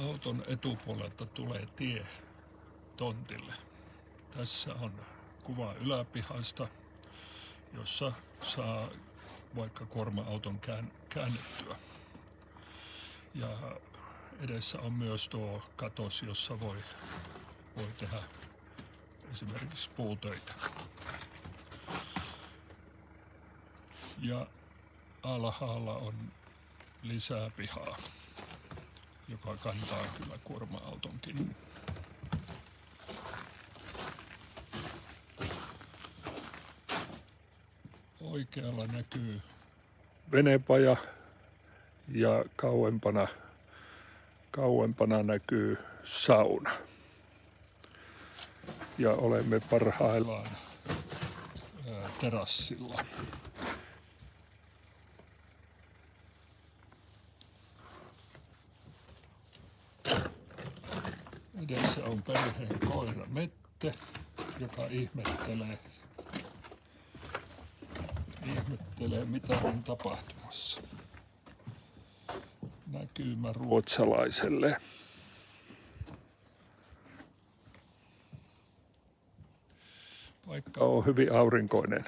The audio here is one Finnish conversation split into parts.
Auton etupuolelta tulee tie tontille. Tässä on kuva yläpihasta, jossa saa vaikka kuorma-auton käännettyä. Ja edessä on myös tuo katos, jossa voi tehdä esimerkiksi puutöitä. Ja alhaalla on lisää pihaa, joka kantaa kyllä kuorma-autonkin. Oikealla näkyy venepaja ja kauempana näkyy sauna. Ja olemme parhaillaan terassilla. Edessä on perheen koira Mette, joka ihmettelee mitä on tapahtumassa. Näkymä ruotsalaiselle. Paikka on hyvin aurinkoinen.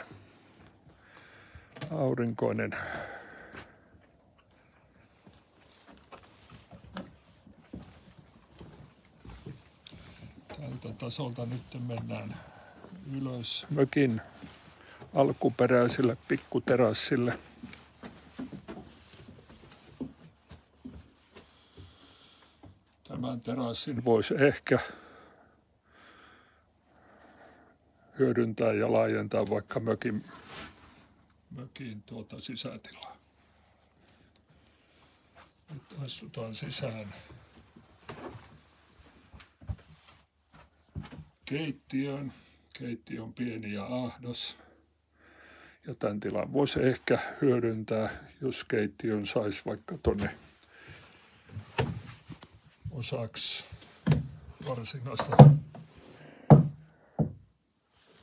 Tältä tasolta nyt mennään ylös mökin alkuperäiselle pikkuterassille. Tämän terassin voisi ehkä hyödyntää ja laajentaa vaikka mökin sisätilaa. Nyt astutaan sisään keittiöön. Keittiö on pieni ja ahdas. Ja tämän tilan voisi ehkä hyödyntää, jos keittiön saisi vaikka tonne osaksi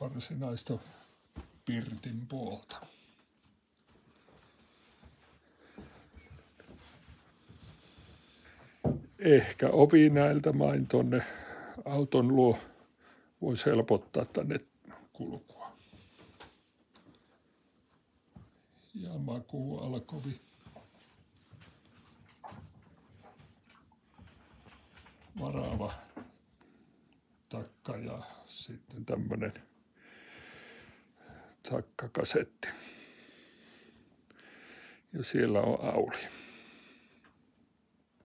varsinaista pirtin puolta. Ehkä ovi näiltä main tonne auton luo voisi helpottaa tänne kulkua. Ja makuualkovi. Varava takka ja sitten tämmönen takkakasetti. Ja siellä on auli.